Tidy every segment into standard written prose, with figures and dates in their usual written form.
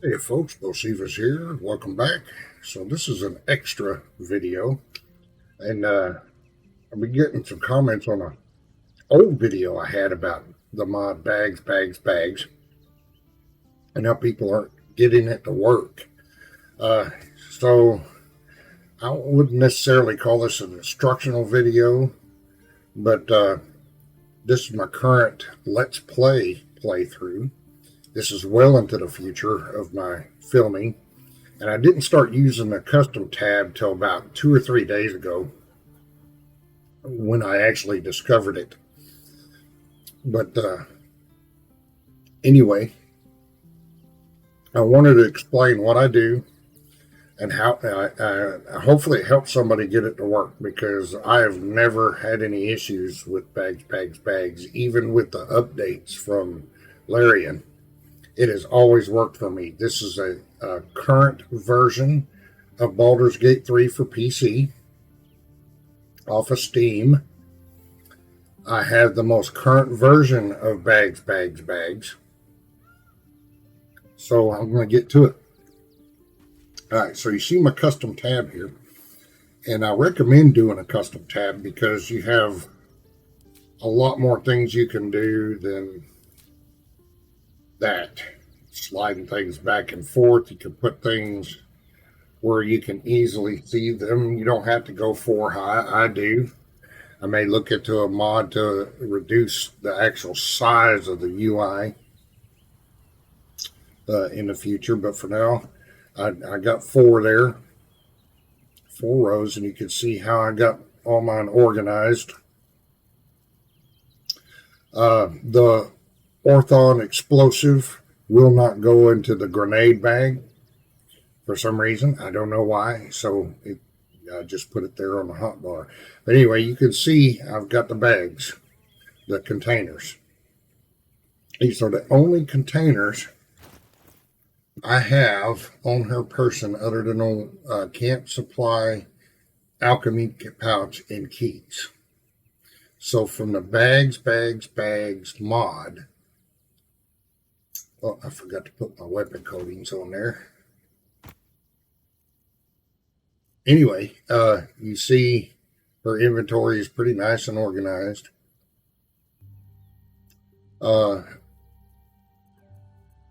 Hey folks, Bocephus here. Welcome back. So this is an extra video, and I've been getting some comments on an old video I had about the mod bags, and how people aren't getting it to work. Uh, so I wouldn't necessarily call this an instructional video, but this is my current Let's Play playthrough. This is well into the future of my filming. And I didn't start using the custom tab till about 2 or 3 days ago when I actually discovered it. But anyway, I wanted to explain what I do and how hopefully it helps somebody get it to work, because I have never had any issues with bags, even with the updates from Larian. It has always worked for me. This is a current version of Baldur's Gate 3 for PC off of Steam. I have the most current version of bags. So I'm going to get to it. All right, so you see my custom tab here. And I recommend doing a custom tab because you have a lot more things you can do than that. Sliding things back and forth. You can put things where you can easily see them. You don't have to go 4 high. I do. I may look into a mod to reduce the actual size of the UI in the future, but for now, I got 4 there, 4 rows, and you can see how I got all mine organized. The Orthon explosive will not go into the grenade bag for some reason. I don't know why. So I just put it there on the hotbar. But anyway, you can see I've got the bags, the containers. These are the only containers I have on her person other than on camp supply, alchemy pouch, and keys. So from the bags mod, oh, I forgot to put my weapon coatings on there. Anyway, you see her inventory is pretty nice and organized.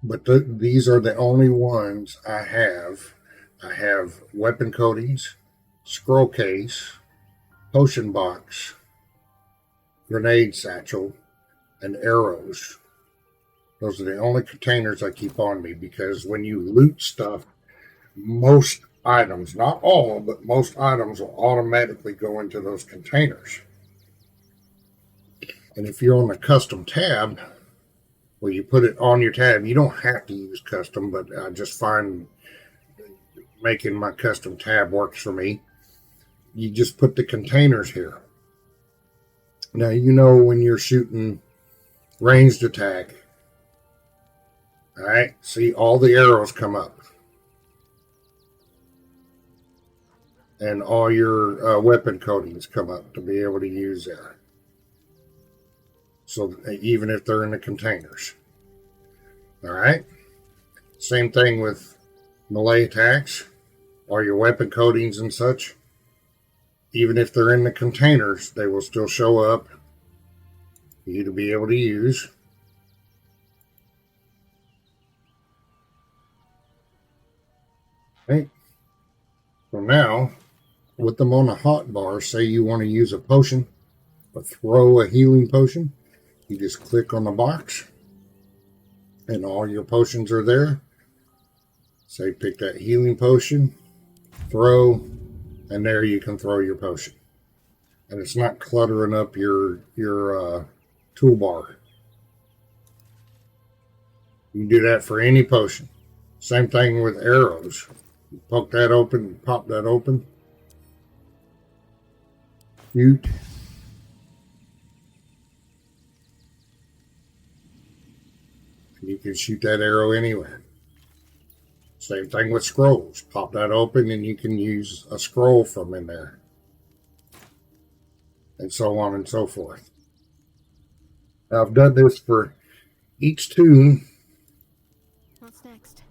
But these are the only ones I have. I have weapon coatings, scroll case, potion box, grenade satchel, and arrows. Those are the only containers I keep on me, because when you loot stuff, most items, not all, but most items will automatically go into those containers. And if you're on the custom tab, where you put it on your tab, you don't have to use custom, but I just find making my custom tab works for me. You just put the containers here. Now, you know when you're shooting ranged attack, all right, see all the arrows come up. And all your weapon coatings come up to be able to use there. So even if they're in the containers. All right. Same thing with melee attacks, all your weapon coatings and such. Even if they're in the containers, they will still show up for you to be able to use. Okay. So now, with them on a hot bar, say you want to use a potion or throw a healing potion, you just click on the box and all your potions are there. Say pick that healing potion, throw, and there you can throw your potion. And it's not cluttering up your toolbar. You can do that for any potion. Same thing with arrows. Poke that open, pop that open. Shoot. And you can shoot that arrow anywhere. Same thing with scrolls. Pop that open and you can use a scroll from in there. And so on and so forth. Now, I've done this for each toon. What's next?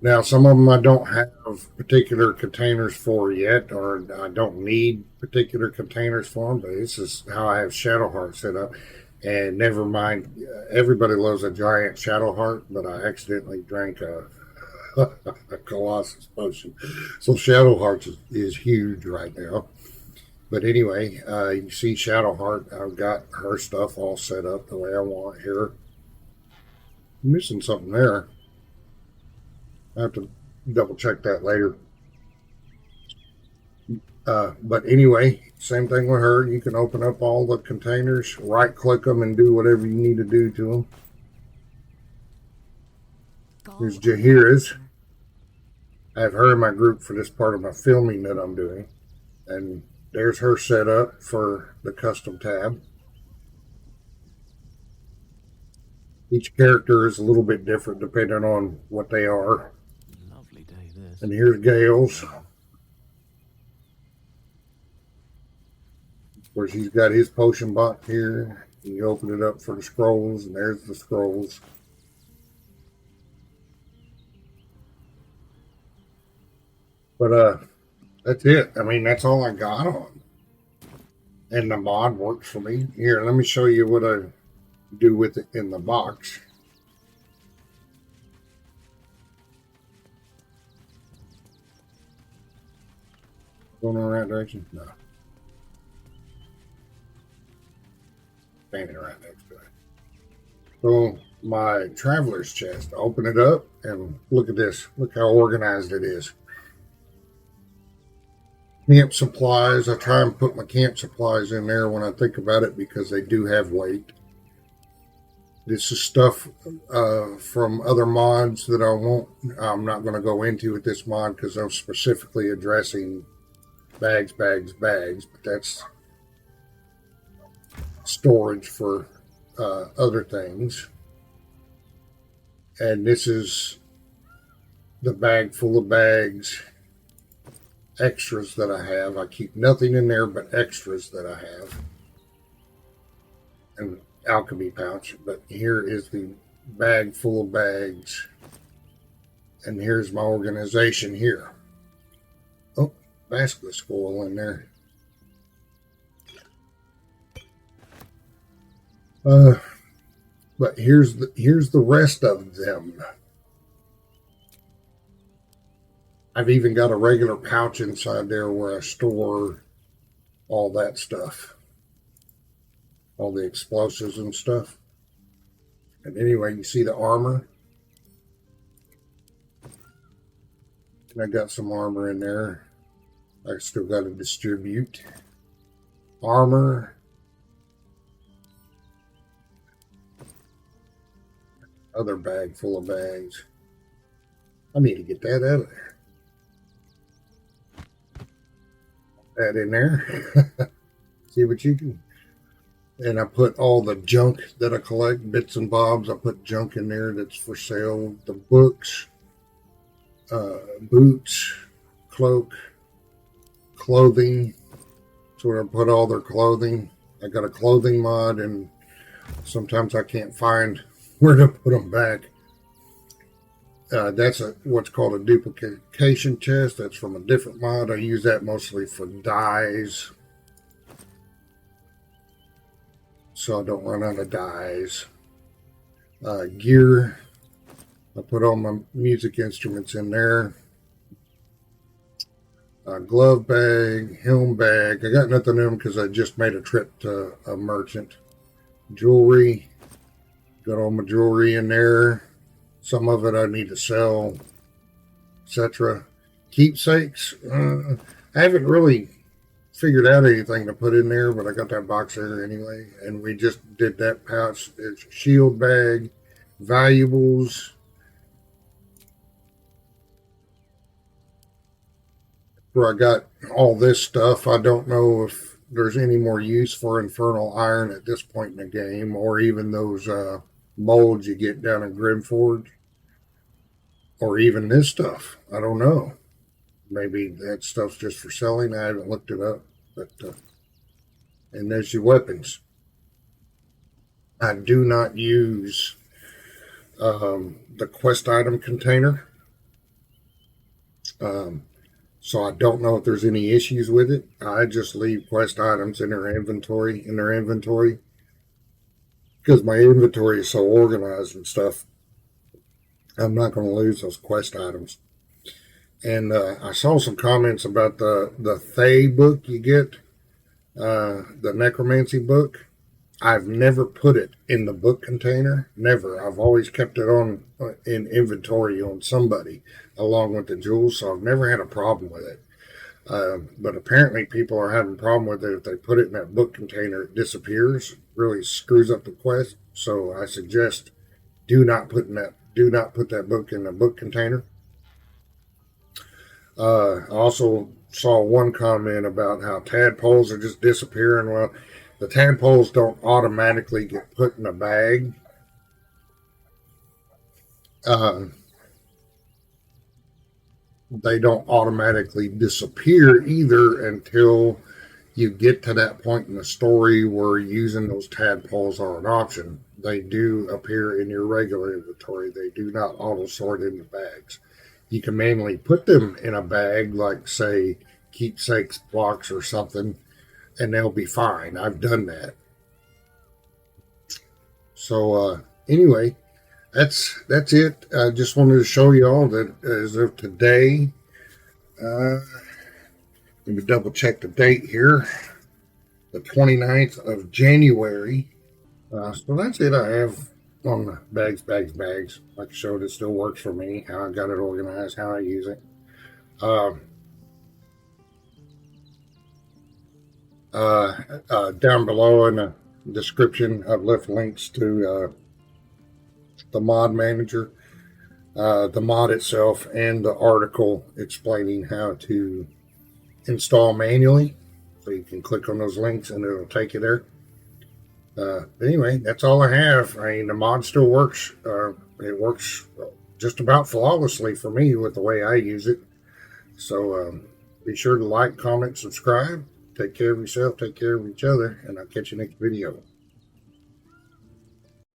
Now, some of them I don't have particular containers for yet, or I don't need particular containers for them, but this is how I have Shadowheart set up. And never mind, everybody loves a giant Shadowheart, but I accidentally drank a Colossus potion. So Shadowheart is huge right now. But anyway, you see Shadowheart, I've got her stuff all set up the way I want here. I'm missing something there. I have to double check that later. But anyway, same thing with her. You can open up all the containers, right click them, and do whatever you need to do to them. Here's Jahira's. I have her in my group for this part of my filming that I'm doing. And there's her setup for the custom tab. Each character is a little bit different depending on what they are. Lovely day this. And here's Gale's, where he's got his potion box here. You open it up for the scrolls, and there's the scrolls. But that's it. I mean, that's all I got on. And the mod works for me. Here, let me show you what I do with it in the box. Going in the right direction? No. Standing right next to it. So my traveler's chest, open it up and look at this. Look how organized it is. Camp supplies. I try and put my camp supplies in there when I think about it because they do have weight. This is stuff from other mods that I'm not going to go into with this mod because I'm specifically addressing bags, but that's storage for other things. And this is the bag full of bags, extras that I have. I keep nothing in there but extras that I have. And alchemy pouch, but here is the bag full of bags, and here's my organization here. Oh, basket spoil in there. But here's the rest of them. I've even got a regular pouch inside there where I store all that stuff. All the explosives and stuff. And anyway, you see the armor. And I got some armor in there. I still got to distribute. Armor. Other bag full of bags. I need to get that out of there. That in there. See what you can. And I put all the junk that I collect, bits and bobs. I put junk in there that's for sale. The books, boots, cloak, clothing. That's where I put all their clothing. I got a clothing mod, and sometimes I can't find where to put them back. That's what's called a duplication chest. That's from a different mod. I use that mostly for dyes, so I don't run out of dyes. Gear. I put all my music instruments in there. Glove bag, helm bag. I got nothing in them because I just made a trip to a merchant. Jewelry. Got all my jewelry in there. Some of it I need to sell, etc. Keepsakes. I haven't really figured out anything to put in there, but I got that box there anyway. And we just did that pouch. It's shield bag, valuables. Where I got all this stuff. I don't know if there's any more use for infernal iron at this point in the game, or even those molds you get down in Grimforge, or even this stuff. I don't know. Maybe that stuff's just for selling. I haven't looked it up. But and there's your weapons. I do not use the quest item container. So I don't know if there's any issues with it. I just leave quest items in their inventory, because my inventory is so organized and stuff. I'm not going to lose those quest items. And I saw some comments about the Thay book you get, the necromancy book. I've never put it in the book container. Never. I've always kept it on in inventory on somebody along with the jewels, so I've never had a problem with it. But apparently people are having a problem with it. If they put it in that book container, it disappears. Really screws up the quest. So I suggest do not put that book in the book container. I also saw one comment about how tadpoles are just disappearing. Well, the tadpoles don't automatically get put in a bag. They don't automatically disappear either until you get to that point in the story where using those tadpoles are an option. They do appear in your regular inventory. They do not auto sort into bags. You can manually put them in a bag, like say keepsakes blocks or something, and they'll be fine. I've done that. So anyway, that's it. I just wanted to show you all that as of today. Let me double check the date here. The 29th of January. So that's it I have on the bags. Like I showed, it still works for me. How I got it organized, how I use it. Down below in the description, I've left links to the mod manager, the mod itself, and the article explaining how to install manually. So you can click on those links and it'll take you there. Anyway, that's all I have. I mean, the mod still works. It works just about flawlessly for me with the way I use it. So be sure to like, comment, subscribe. Take care of yourself, take care of each other, and I'll catch you next video.